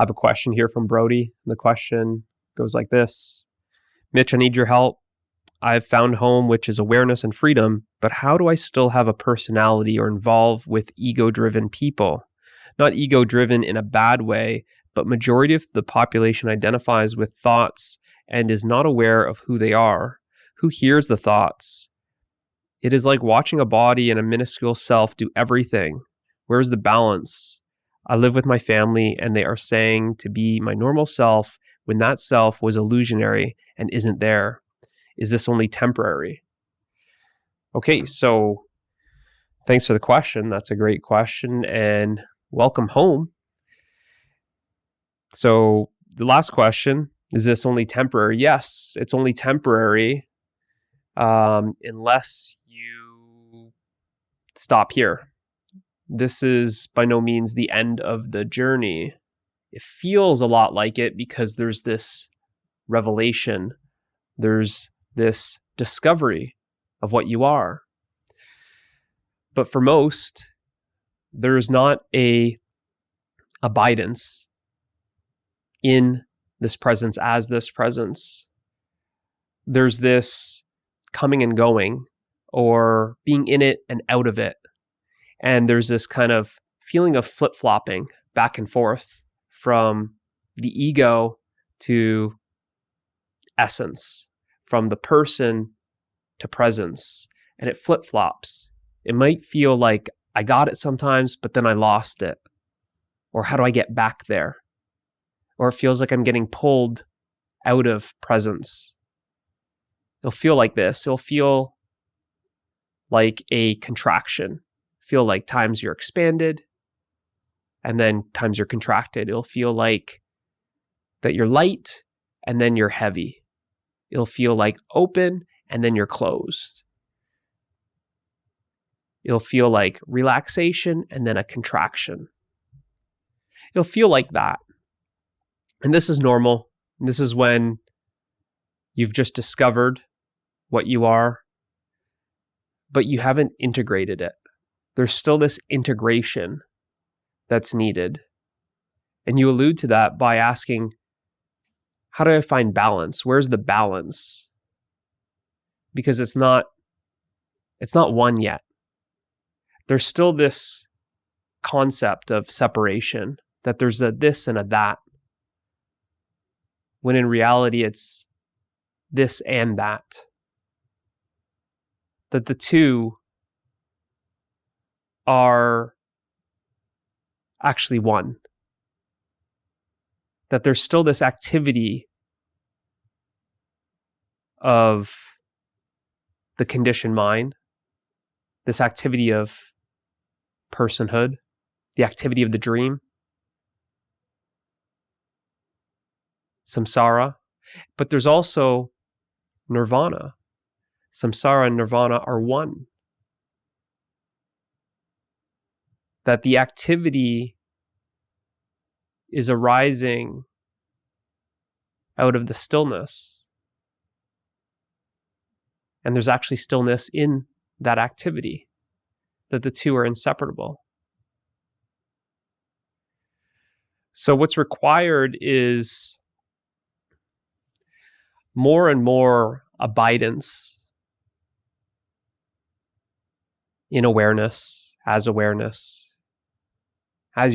I have a question here from Brody. The question goes like this. Mitch, I need your help. I've found home, which is awareness and freedom, but how do I still have a personality or involve with ego-driven people? Not ego-driven in a bad way, but majority of the population identifies with thoughts and is not aware of who they are. Who hears the thoughts? It is like watching a body and a minuscule self do everything. Where's the balance? I live with my family and they are saying to be my normal self when that self was illusionary and isn't there. Is this only temporary? Okay, so thanks for the question. That's a great question and welcome home. So the last question, is this only temporary? Yes, it's only temporary unless you stop here. This is by no means the end of the journey. It feels a lot like it because there's this revelation. There's this discovery of what you are. But for most, there's not a abidance in this presence as this presence. There's this coming and going or being in it and out of it. And there's this kind of feeling of flip-flopping back and forth from the ego to essence, from the person to presence. And it flip-flops. It might feel like I got it sometimes, but then I lost it. Or how do I get back there? Or it feels like I'm getting pulled out of presence. It'll feel like this. It'll feel like a contraction. Feel like times you're expanded and then times you're contracted. It'll feel like that you're light and then you're heavy. It'll feel like open and then you're closed. It'll feel like relaxation and then a contraction. It'll feel like that. And this is normal. This is when you've just discovered what you are, but you haven't integrated it. There's still this integration that's needed. And you allude to that by asking, how do I find balance? Where's the balance? Because it's not one yet. There's still this concept of separation, that there's a this and a that, when in reality it's this and that. That the two are actually one. That there's still this activity of the conditioned mind, this activity of personhood, the activity of the dream, samsara, but there's also nirvana. Samsara and nirvana are one. That the activity is arising out of the stillness. And there's actually stillness in that activity, that the two are inseparable. So what's required is more and more abidance in awareness, as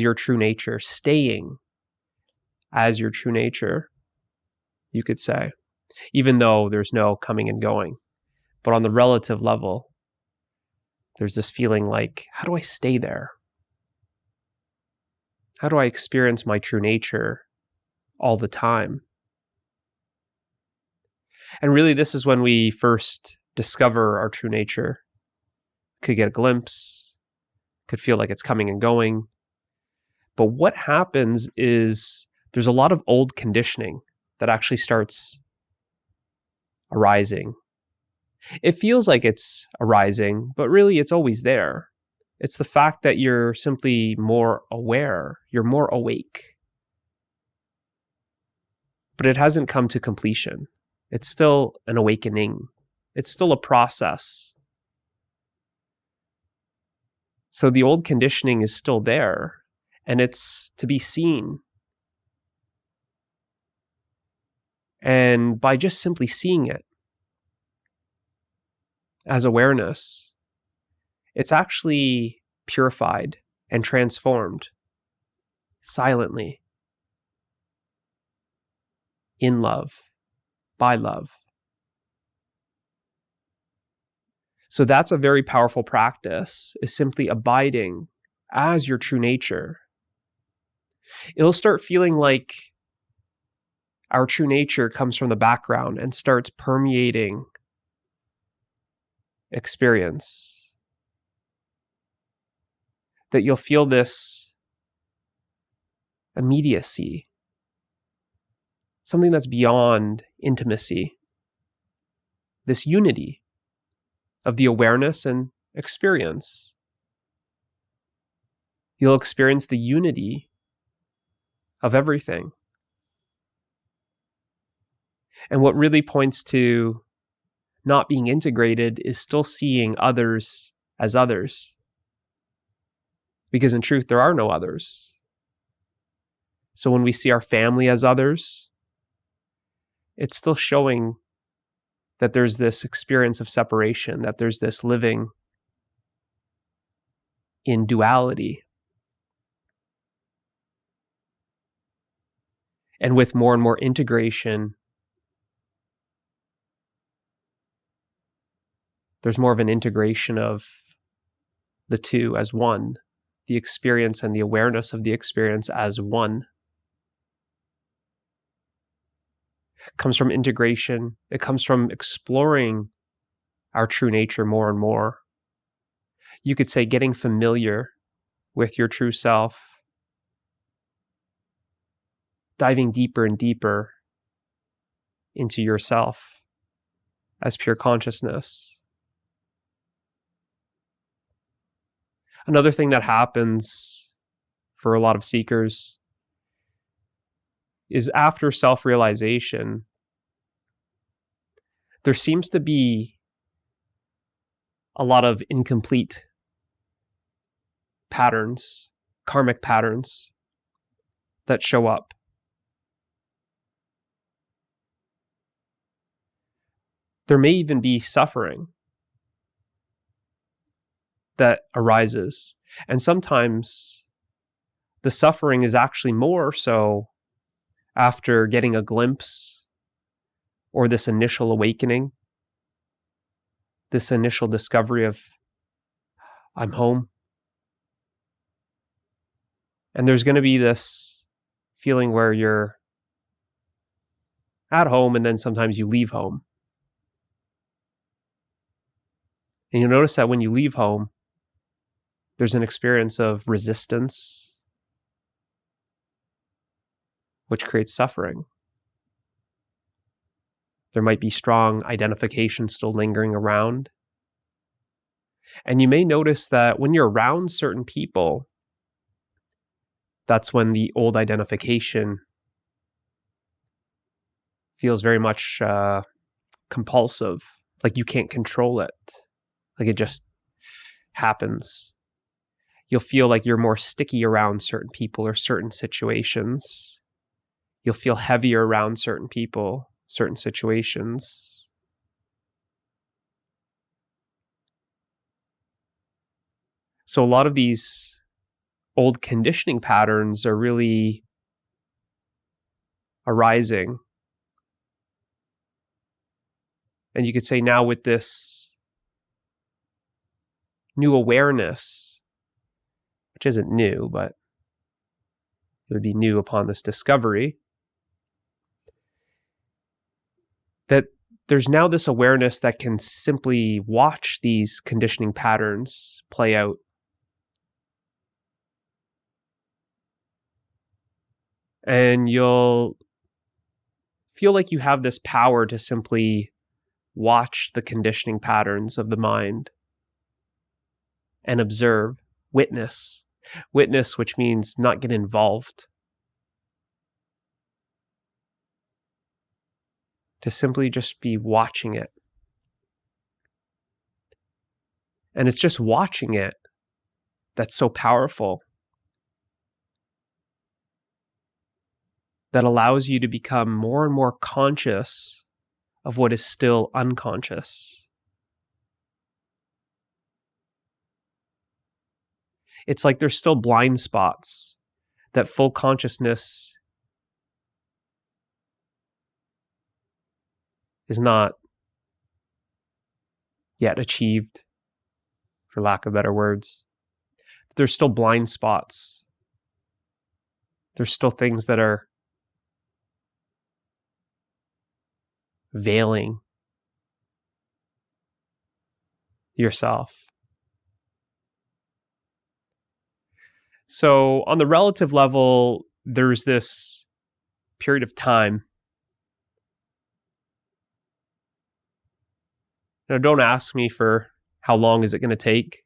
your true nature, staying as your true nature, you could say, even though there's no coming and going. But on the relative level, there's this feeling like, how do I stay there? How do I experience my true nature all the time? And really, this is when we first discover our true nature. Could get a glimpse, could feel like it's coming and going. But what happens is there's a lot of old conditioning that actually starts arising. It feels like it's arising, but really it's always there. It's the fact that you're simply more aware, you're more awake. But it hasn't come to completion. It's still an awakening. It's still a process. So the old conditioning is still there, and it's to be seen. And by just simply seeing it as awareness, it's actually purified and transformed silently, in love, by love. So that's a very powerful practice, is simply abiding as your true nature. It'll start feeling like our true nature comes from the background and starts permeating experience. That you'll feel this immediacy, something that's beyond intimacy, this unity of the awareness and experience. You'll experience the unity of everything. And what really points to not being integrated is still seeing others as others. Because in truth, there are no others. So when we see our family as others, it's still showing that there's this experience of separation, that there's this living in duality. And with more and more integration, there's more of an integration of the two as one, the experience and the awareness of the experience as one. It comes from integration. It comes from exploring our true nature more and more. You could say getting familiar with your true self, diving deeper and deeper into yourself as pure consciousness. Another thing that happens for a lot of seekers is after self-realization, there seems to be a lot of incomplete patterns, karmic patterns that show up. There may even be suffering that arises. And sometimes the suffering is actually more so after getting a glimpse or this initial awakening, this initial discovery of, I'm home. And there's going to be this feeling where you're at home and then sometimes you leave home. And you'll notice that when you leave home, there's an experience of resistance, which creates suffering. There might be strong identification still lingering around. And you may notice that when you're around certain people, that's when the old identification feels very much compulsive, like you can't control it, like it just happens. You'll feel like you're more sticky around certain people or certain situations. You'll feel heavier around certain people, certain situations. So a lot of these old conditioning patterns are really arising. And you could say now with this new awareness, which isn't new, but it would be new upon this discovery, that there's now this awareness that can simply watch these conditioning patterns play out. And you'll feel like you have this power to simply watch the conditioning patterns of the mind and observe, witness. Witness, which means not get involved. To simply just be watching it. And it's just watching it that's so powerful. that allows you to become more and more conscious of what is still unconscious. It's like there's still blind spots that full consciousness is not yet achieved, for lack of better words. There's still blind spots. There's still things that are veiling yourself. So on the relative level, there's this period of time. Now, don't ask me for how long is it going to take.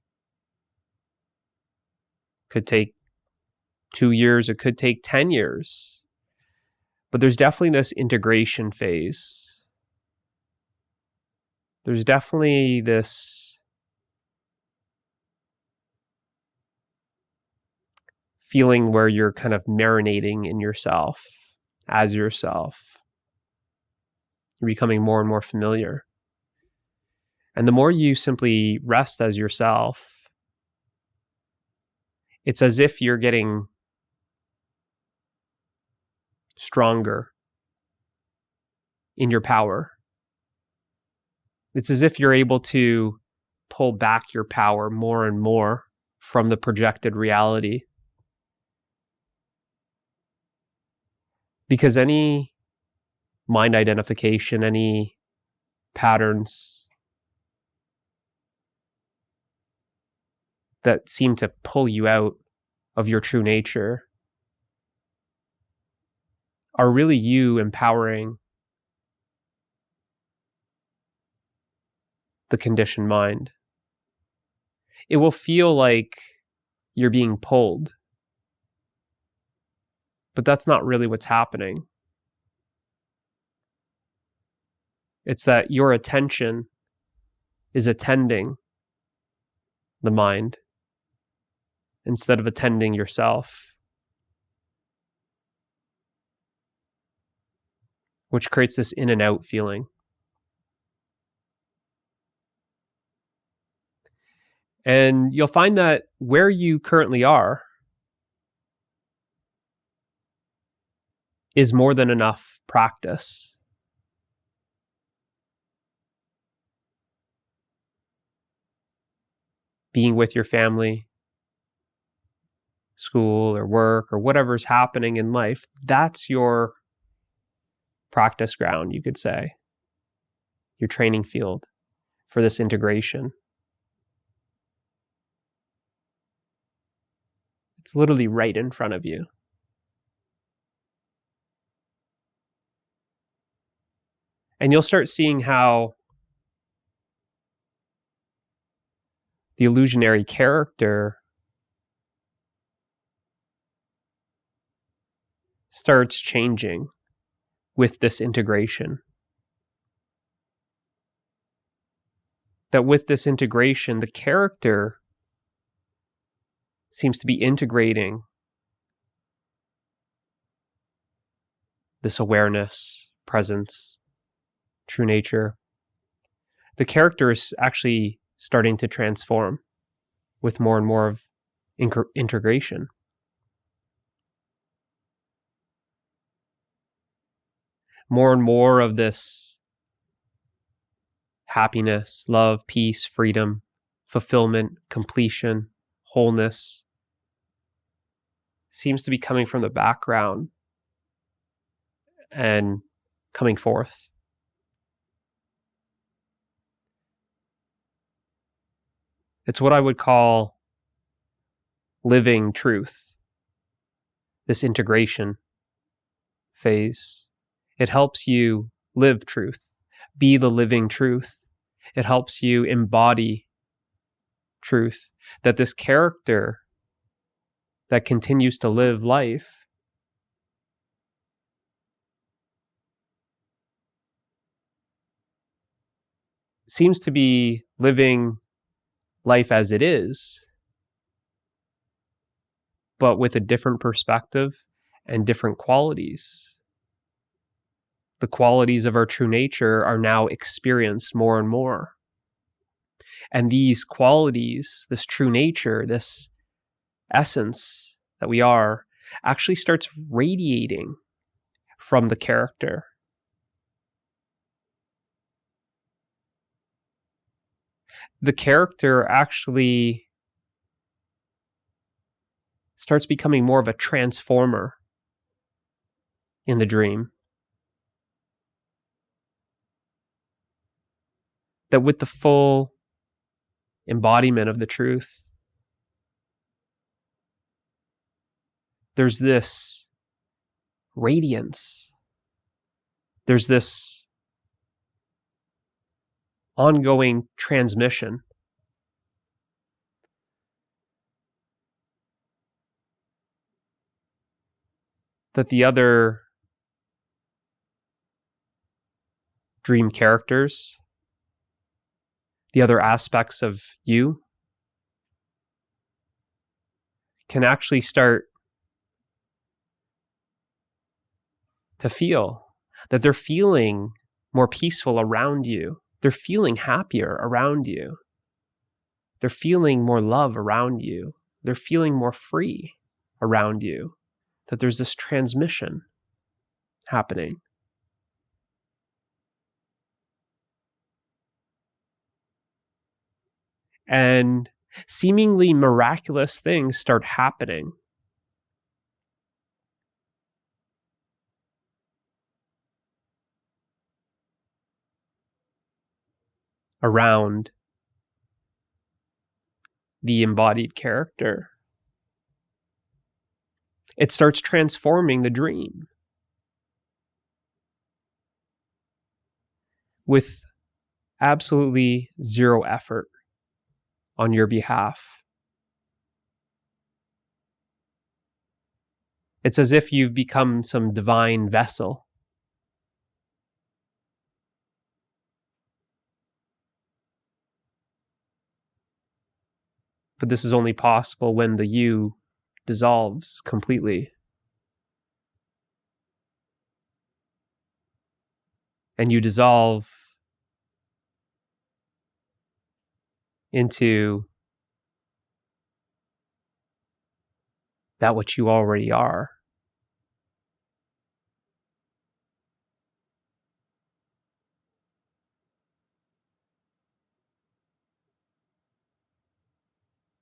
Could take 2 years, it could take 10 years. But there's definitely this integration phase. There's definitely this feeling where you're kind of marinating in yourself, as yourself. You're becoming more and more familiar. And the more you simply rest as yourself, it's as if you're getting stronger in your power. It's as if you're able to pull back your power more and more from the projected reality. Because any mind identification, any patterns that seem to pull you out of your true nature are really you empowering the conditioned mind. It will feel like you're being pulled, but that's not really what's happening. It's that your attention is attending the mind instead of attending yourself, which creates this in and out feeling. And you'll find that where you currently are is more than enough practice. Being with your family, school or work or whatever's happening in life, that's your practice ground, you could say. Your training field for this integration. It's literally right in front of you. And you'll start seeing how the illusionary character starts changing with this integration. That with this integration, the character seems to be integrating this awareness, presence, true nature. The character is actually starting to transform with more and more of integration. More and more of this happiness, love, peace, freedom, fulfillment, completion, wholeness seems to be coming from the background and coming forth. It's what I would call living truth, this integration phase. It helps you live truth, be the living truth. It helps you embody truth, that this character that continues to live life seems to be living life as it is, but with a different perspective and different qualities. The qualities of our true nature are now experienced more and more. And these qualities, this true nature, this essence that we are, actually starts radiating from the character. The character actually starts becoming more of a transformer in the dream. That with the full embodiment of the truth, there's this radiance. There's this ongoing transmission. That the other dream characters, the other aspects of you, can actually start to feel that they're feeling more peaceful around you. They're feeling happier around you. They're feeling more love around you. They're feeling more free around you. That there's this transmission happening. And seemingly miraculous things start happening. Around the embodied character. It starts transforming the dream with absolutely zero effort on your behalf. It's as if you've become some divine vessel. But this is only possible when the you dissolves completely. And you dissolve into that which you already are.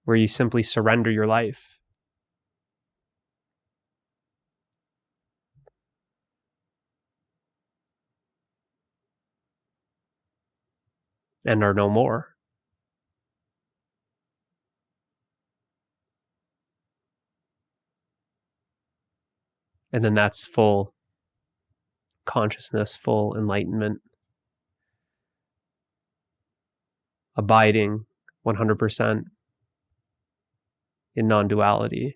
Where you simply surrender your life. And are no more. And then that's full consciousness, full enlightenment, abiding 100% in non-duality.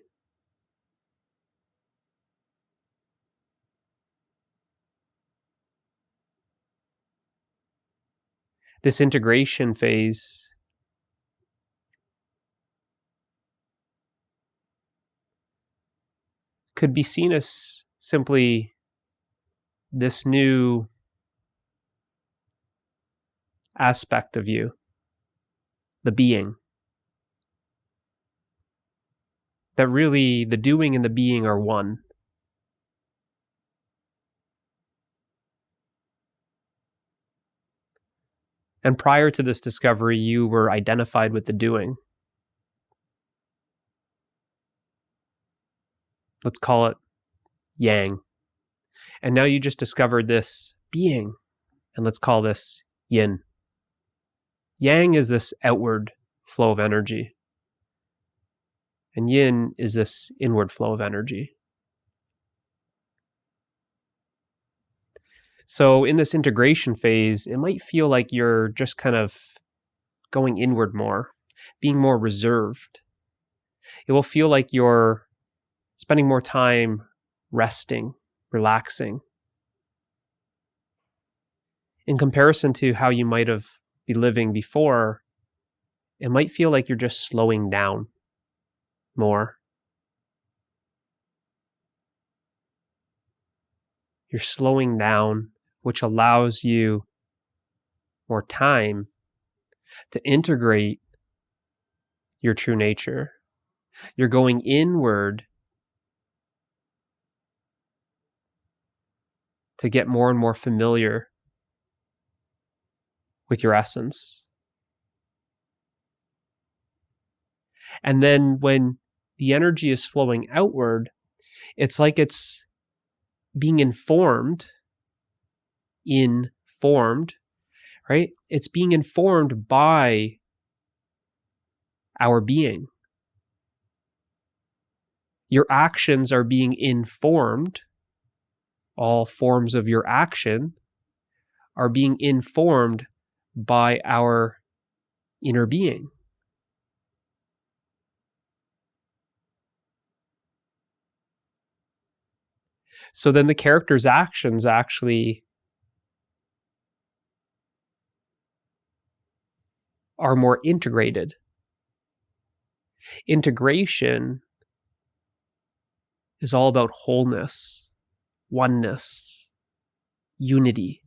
This integration phase could be seen as simply this new aspect of you, the being. That really the doing and the being are one. And prior to this discovery, you were identified with the doing. Let's call it yang. And now you just discovered this being, and let's call this yin. Yang is this outward flow of energy, and yin is this inward flow of energy. So in this integration phase, it might feel like you're just kind of going inward more, being more reserved. It will feel like you're spending more time resting, relaxing. In comparison to how you might have been living before, it might feel like you're just slowing down more. You're slowing down, which allows you more time to integrate your true nature. You're going inward to get more and more familiar with your essence. And then when the energy is flowing outward, it's like it's being informed, right? It's being informed by our being. Your actions are being informed. All forms of your action are being informed by our inner being. So then the character's actions actually are more integrated. Integration is all about wholeness, oneness, unity.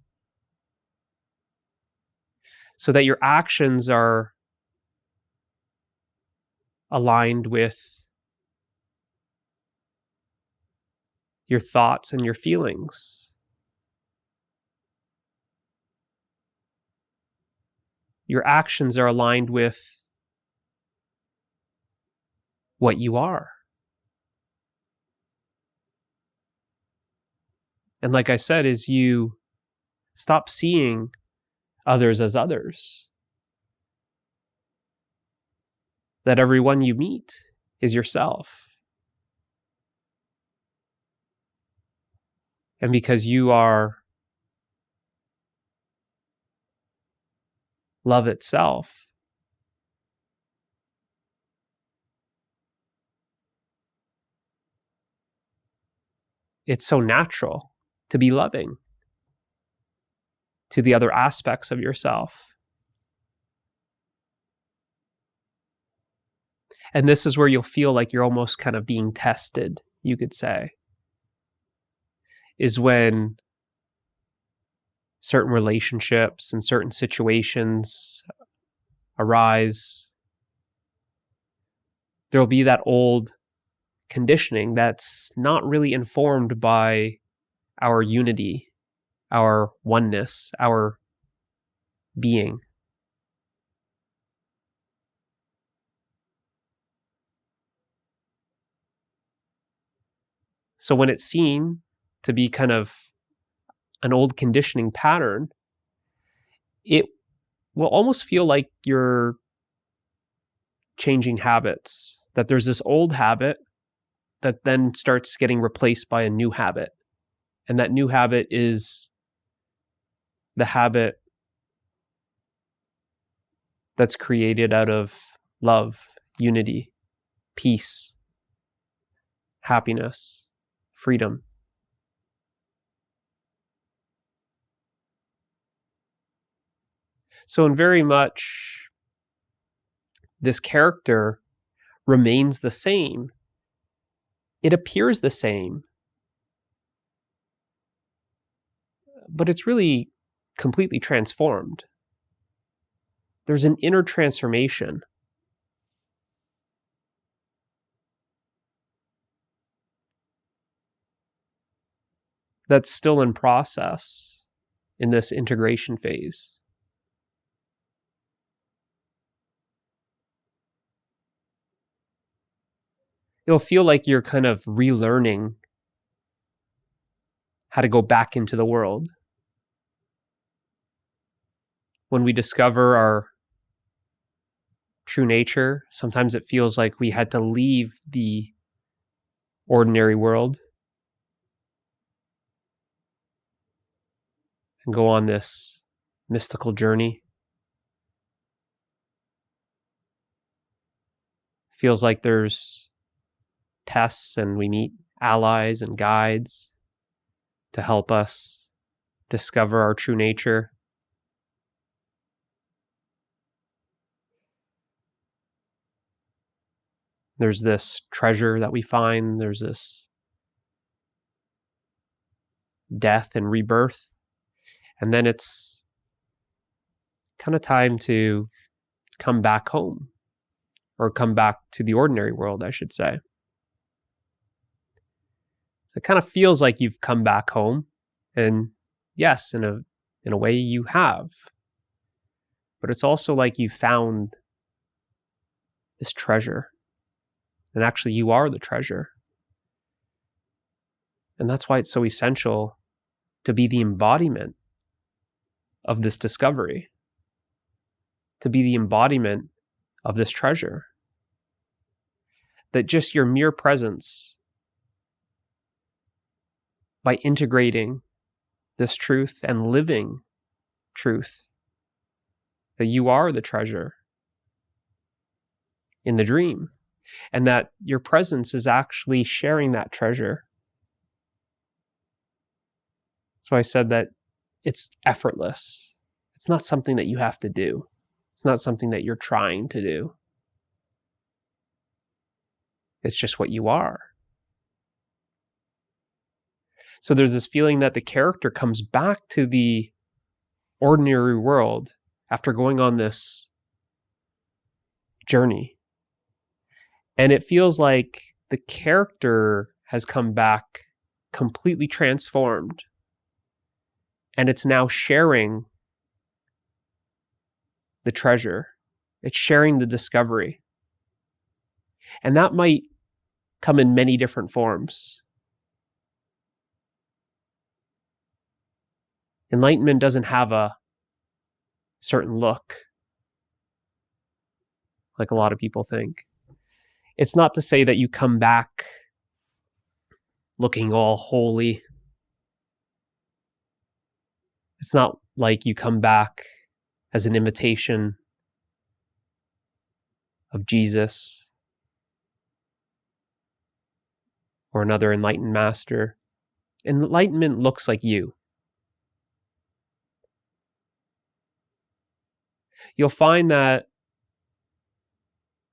So that your actions are aligned with your thoughts and your feelings. Your actions are aligned with what you are. And like I said, is you stop seeing others as others. That everyone you meet is yourself. And because you are love itself, it's so natural to be loving to the other aspects of yourself. And this is where you'll feel like you're almost kind of being tested, you could say, is when certain relationships and certain situations arise. There'll be that old conditioning that's not really informed by our unity, our oneness, our being. So when it's seen to be kind of an old conditioning pattern, it will almost feel like you're changing habits, that there's this old habit that then starts getting replaced by a new habit. And that new habit is the habit that's created out of love, unity, peace, happiness, freedom. So in very much, this character remains the same. It appears the same, but it's really completely transformed. There's an inner transformation. That's still in process in this integration phase. It'll feel like you're kind of relearning how to go back into the world. When we discover our true nature, sometimes it feels like we had to leave the ordinary world and go on this mystical journey. Feels like there's tests and we meet allies and guides to help us discover our true nature. There's this treasure that we find. There's this death and rebirth. And then it's kind of time to come back home, or come back to the ordinary world, I should say. So it kind of feels like you've come back home. And yes, in a way you have. But it's also like you found this treasure. And actually you are the treasure. And that's why it's so essential to be the embodiment of this discovery, to be the embodiment of this treasure. That just your mere presence, by integrating this truth and living truth, that you are the treasure in the dream, and that your presence is actually sharing that treasure. That's why I said that it's effortless. It's not something that you have to do. It's not something that you're trying to do. It's just what you are. So there's this feeling that the character comes back to the ordinary world after going on this journey. And it feels like the character has come back completely transformed. And it's now sharing the treasure. It's sharing the discovery. And that might come in many different forms. Enlightenment doesn't have a certain look, like a lot of people think. It's not to say that you come back looking all holy. It's not like you come back as an imitation of Jesus or another enlightened master. Enlightenment looks like you. You'll find that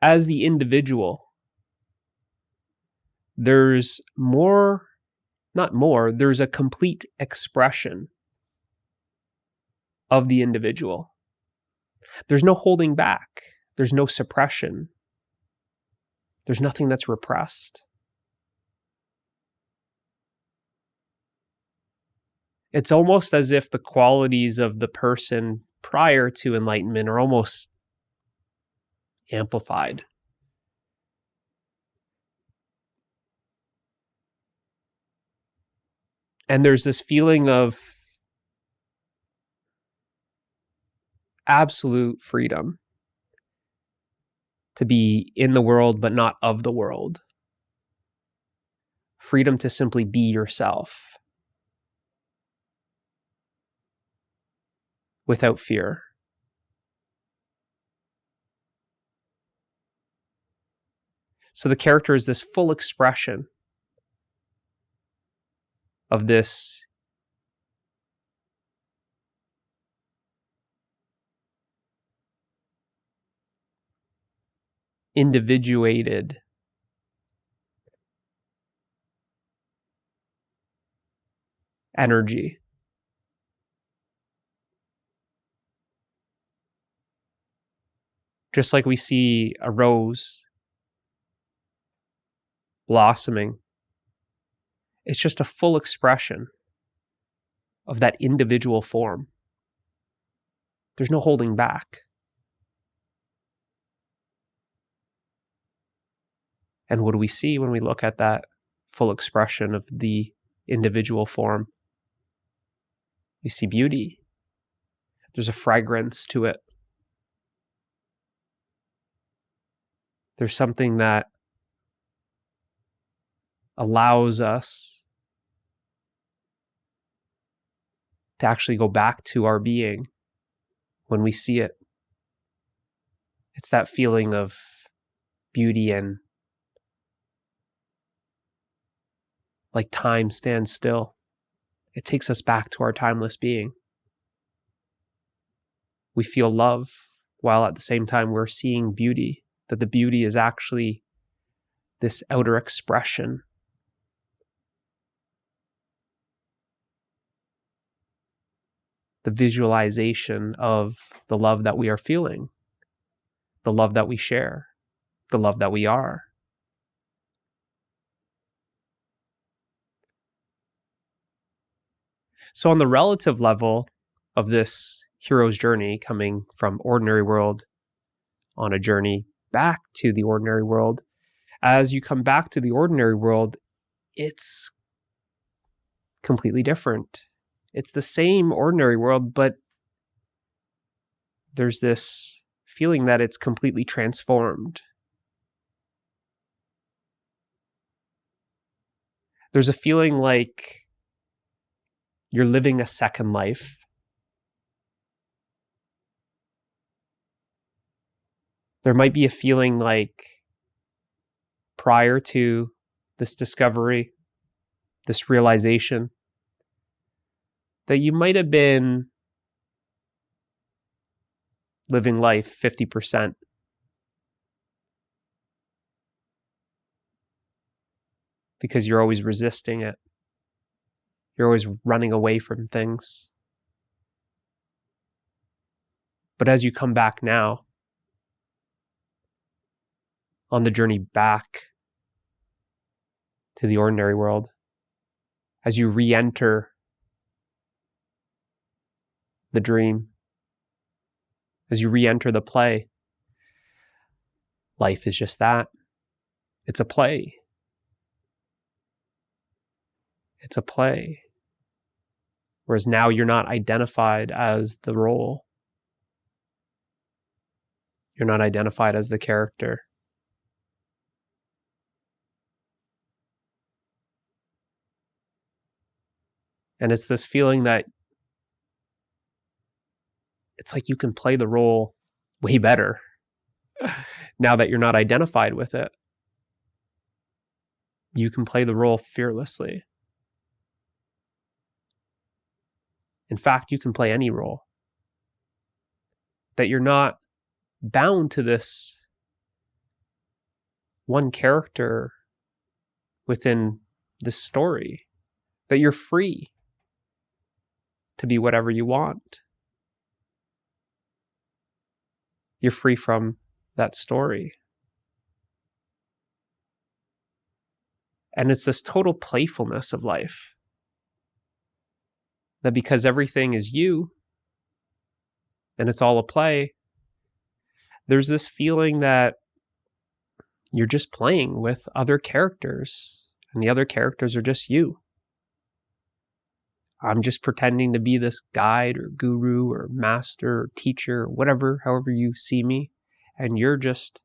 as the individual, there's there's a complete expression of the individual. There's no holding back. There's no suppression. There's nothing that's repressed. It's almost as if the qualities of the person prior to enlightenment are almost amplified. And there's this feeling of absolute freedom to be in the world, but not of the world. Freedom to simply be yourself without fear. So the character is this full expression of this individuated energy. Just like we see a rose blossoming, it's just a full expression of that individual form. There's no holding back. And what do we see when we look at that full expression of the individual form? We see beauty. There's a fragrance to it. There's something that allows us to actually go back to our being when we see it. It's that feeling of beauty and like time stands still. It takes us back to our timeless being. We feel love while at the same time we're seeing beauty, that the beauty is actually this outer expression the visualization of the love that we are feeling, the love that we share, the love that we are. So on the relative level of this hero's journey, coming from ordinary world on a journey back to the ordinary world, as you come back to the ordinary world, it's completely different. It's the same ordinary world, but there's this feeling that it's completely transformed. There's a feeling like you're living a second life. There might be a feeling like prior to this discovery, this realization, that you might have been living life 50%. Because you're always resisting it. You're always running away from things. But as you come back now, on the journey back to the ordinary world, as you re-enter the dream, as you re-enter the play, life is just that. It's a play. It's a play. Whereas now you're not identified as the role. You're not identified as the character. And it's this feeling that it's like you can play the role way better now that you're not identified with it. You can play the role fearlessly. In fact, you can play any role. That you're not bound to this one character within this story. That you're free to be whatever you want. You're free from that story. And it's this total playfulness of life. That because everything is you, and it's all a play, there's this feeling that you're just playing with other characters, and the other characters are just you. I'm just pretending to be this guide or guru or master or teacher, whatever, however you see me, and you're just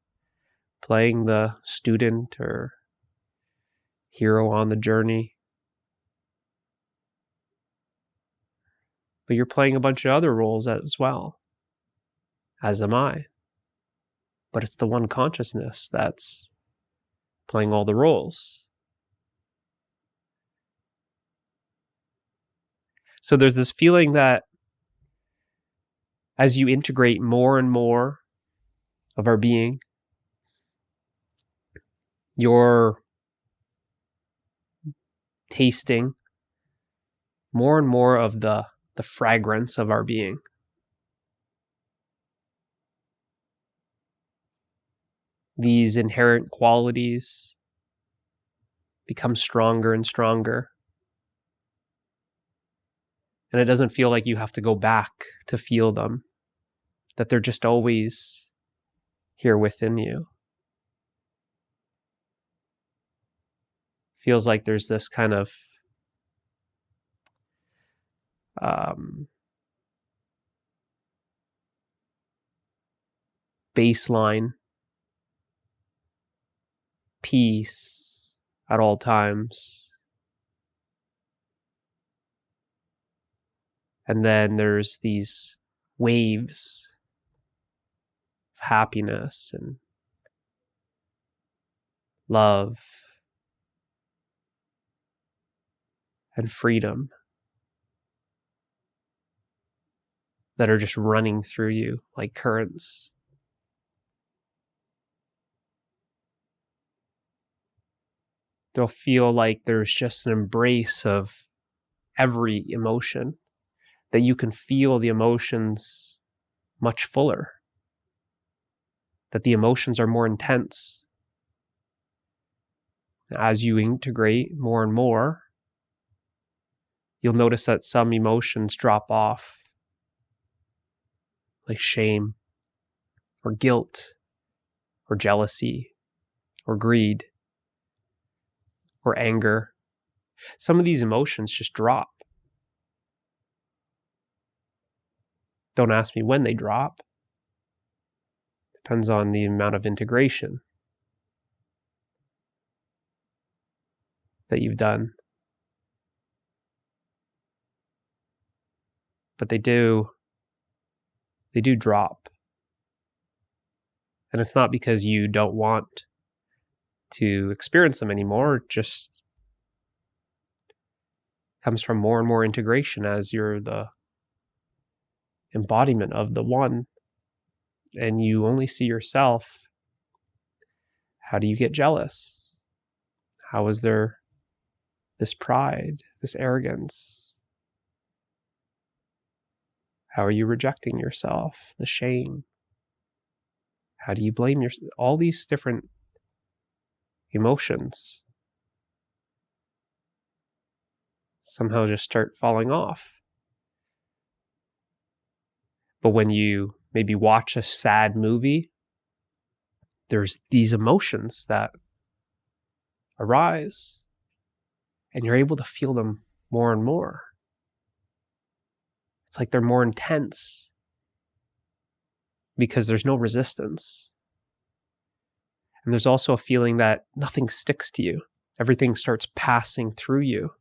playing the student or hero on the journey. But you're playing a bunch of other roles as well, as am I. But it's the one consciousness that's playing all the roles. So there's this feeling that as you integrate more and more of our being, you're tasting more and more of the fragrance of our being. These inherent qualities become stronger and stronger. And it doesn't feel like you have to go back to feel them, that they're just always here within you. Feels like there's this kind of baseline peace at all times. And then there's these waves of happiness and love and freedom that are just running through you like currents. They'll feel like there's just an embrace of every emotion. that you can feel the emotions much fuller, that the emotions are more intense. As you integrate more and more, you'll notice that some emotions drop off, like shame, or guilt, or jealousy, or greed, or anger. Some of these emotions just drop. Don't ask me when they drop. Depends on the amount of integration that you've done. But they do drop. And it's not because you don't want to experience them anymore. It just comes from more and more integration as you're the embodiment of the one, and you only see yourself. How do you get jealous? How is there this pride, this arrogance? How are you rejecting yourself? The shame. How do you blame yourself? All these different emotions somehow just start falling off. But when you maybe watch a sad movie, there's these emotions that arise, and you're able to feel them more and more. It's like they're more intense because there's no resistance. And there's also a feeling that nothing sticks to you. Everything starts passing through you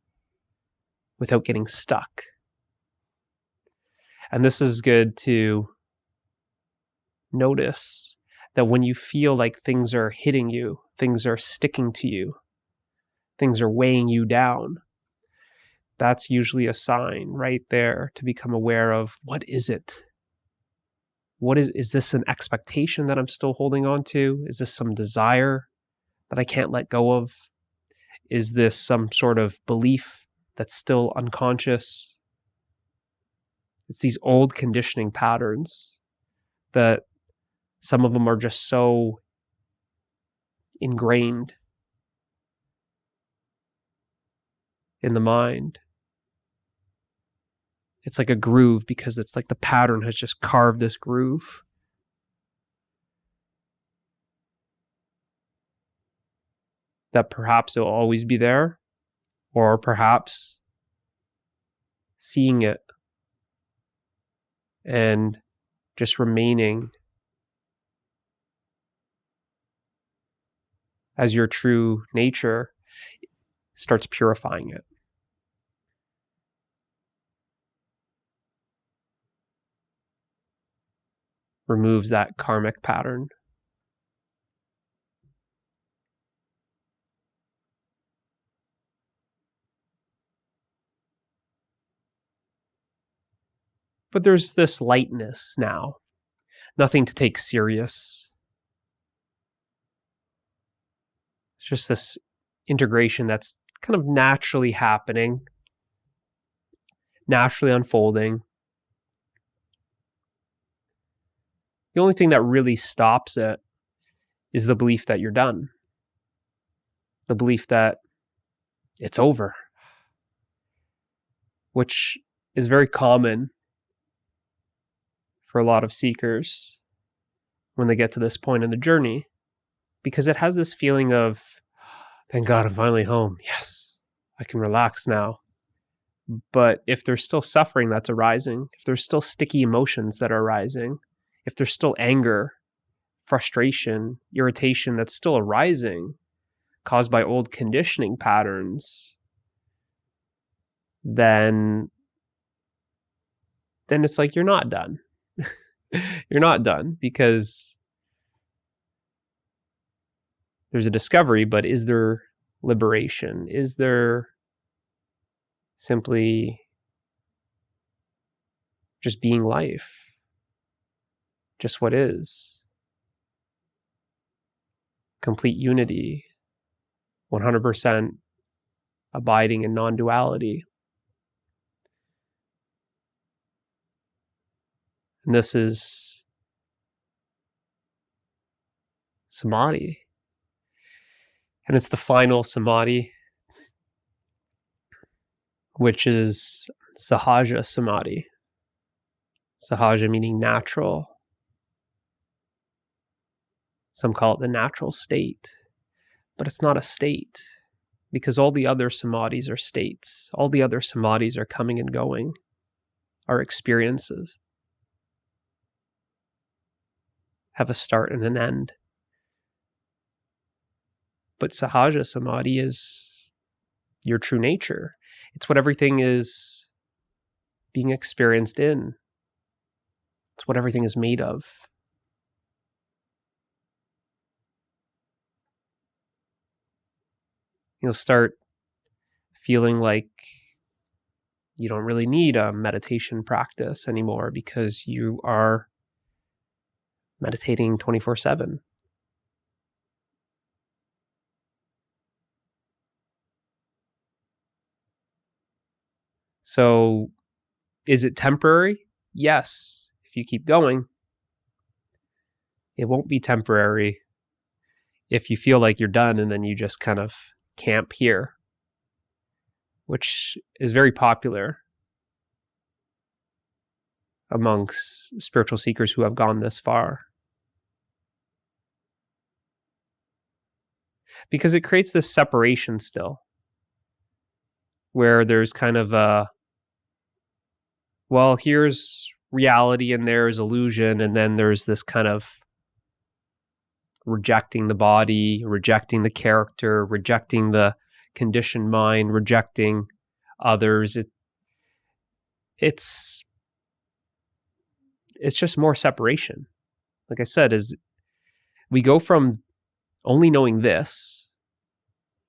without getting stuck. And this is good to notice, that when you feel like things are hitting you, things are sticking to you, things are weighing you down, that's usually a sign right there to become aware of, what is it? Is this an expectation that I'm still holding on to? Is this some desire that I can't let go of? Is this some sort of belief that's still unconscious? It's these old conditioning patterns that some of them are just so ingrained in the mind. It's like a groove, because it's like the pattern has just carved this groove. That perhaps it'll always be there, or perhaps seeing it and just remaining as your true nature starts purifying it. Removes that karmic pattern. But there's this lightness now. Nothing to take serious. It's just this integration that's kind of naturally happening, naturally unfolding. The only thing that really stops it is the belief that you're done. The belief that it's over, which is very common for a lot of seekers when they get to this point in the journey, because it has this feeling of, thank God I'm finally home. Yes, I can relax now. But if there's still suffering that's arising, if there's still sticky emotions that are arising, if there's still anger, frustration, irritation that's still arising, caused by old conditioning patterns, then it's like you're not done. You're not done, because there's a discovery, but is there liberation? Is there simply just being life? Just what is? Complete unity, 100% abiding in non-duality. And this is samadhi. And it's the final samadhi, which is sahaja samadhi. Sahaja meaning natural. Some call it the natural state, but it's not a state because all the other samadhis are states. All the other samadhis are coming and going, are experiences, have a start and an end. But sahaja samadhi is your true nature. It's what everything is being experienced in. It's what everything is made of. You'll start feeling like you don't really need a meditation practice anymore because you are meditating 24/7. So is it temporary? Yes. If you keep going, it won't be temporary if you feel like you're done and then you just kind of camp here, which is very popular amongst spiritual seekers who have gone this far. Because it creates this separation still, where there's kind of a, well, here's reality and there's illusion, and then there's this kind of rejecting the body, rejecting the character, rejecting the conditioned mind, rejecting others. It's just more separation. Like I said, is we go from only knowing this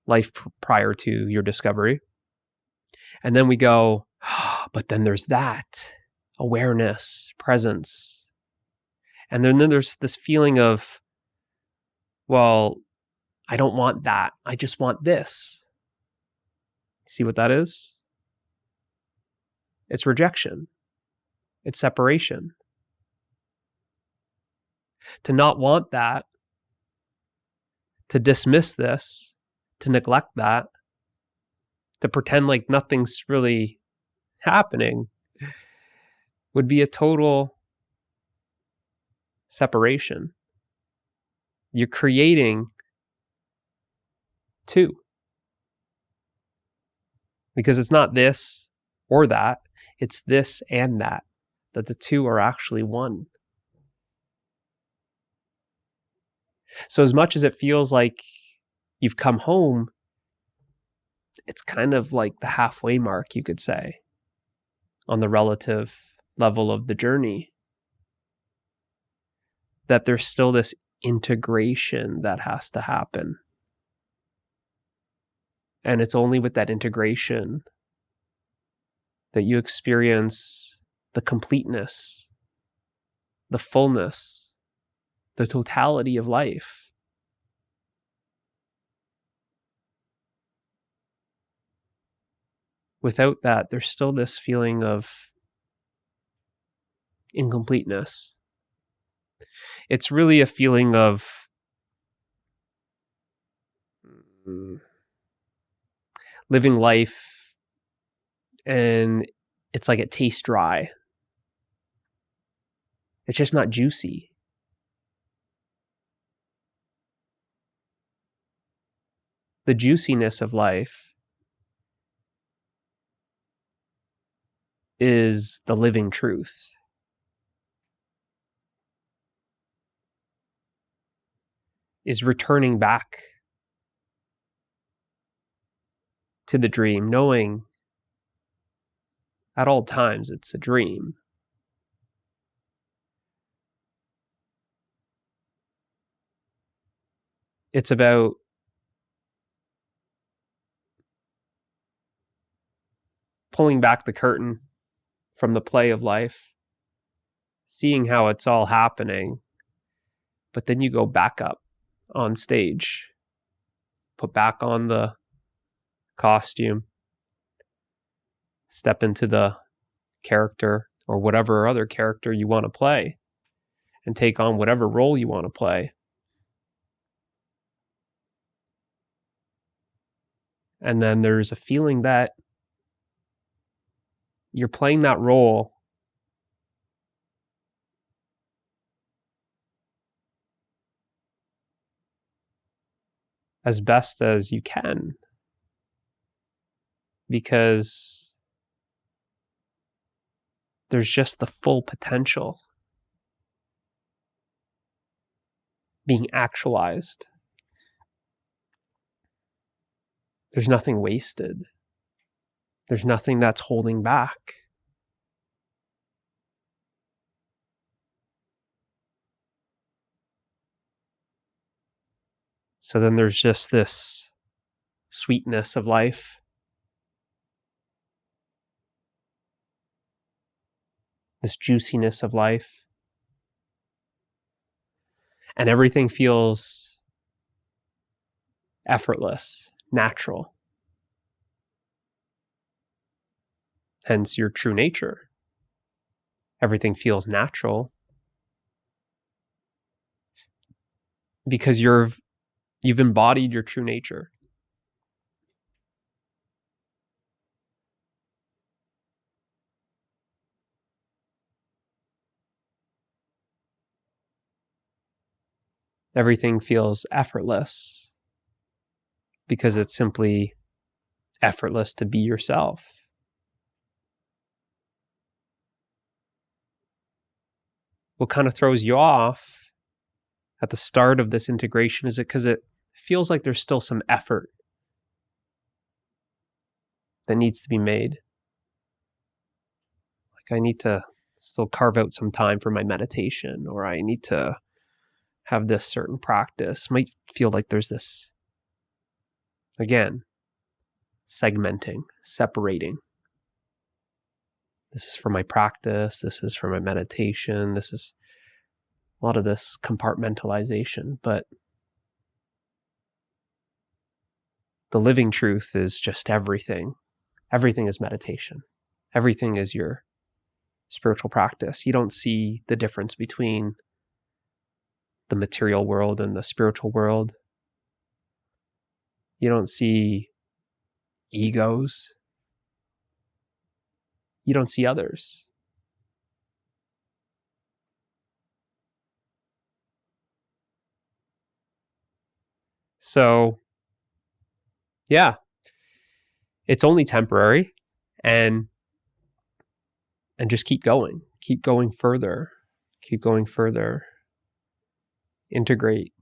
life prior to your discovery, and then we go, but then there's that awareness, presence, and then there's this feeling of, well, I don't want that. I just want this. See what that is? It's rejection. It's separation. To not want that, to dismiss this, to neglect that, to pretend like nothing's really happening would be a total separation. You're creating two. Because it's not this or that, it's this and that the two are actually one. So as much as it feels like you've come home, it's kind of like the halfway mark, you could say, on the relative level of the journey. That there's still this integration that has to happen. And it's only with that integration that you experience the completeness, the fullness, the totality of life. Without that, there's still this feeling of incompleteness. It's really a feeling of living life, and it's like it tastes dry. It's just not juicy. The juiciness of life is the living truth. Is returning back to the dream, knowing at all times it's a dream. It's about pulling back the curtain from the play of life, seeing how it's all happening, but then you go back up on stage, put back on the costume, step into the character or whatever other character you want to play, and take on whatever role you want to play. And then there's a feeling that you're playing that role as best as you can, because there's just the full potential being actualized. There's nothing wasted. There's nothing that's holding back. So then there's just this sweetness of life, this juiciness of life, and everything feels effortless, natural. Hence your true nature. Everything feels natural because you've embodied your true nature. Everything feels effortless because it's simply effortless to be yourself. What kind of throws you off at the start of this integration is it because it feels like there's still some effort that needs to be made. Like I need to still carve out some time for my meditation, or I need to have this certain practice. Might feel like there's this, again, segmenting, separating. This is for my practice. This is for my meditation. This is a lot of this compartmentalization. But the living truth is just everything. Everything is meditation. Everything is your spiritual practice. You don't see the difference between the material world and the spiritual world. You don't see egos. You don't see others. So, yeah, it's only temporary, and just keep going further, integrate.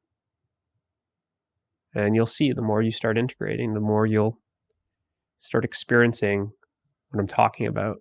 And you'll see the more you start integrating, the more you'll start experiencing what I'm talking about.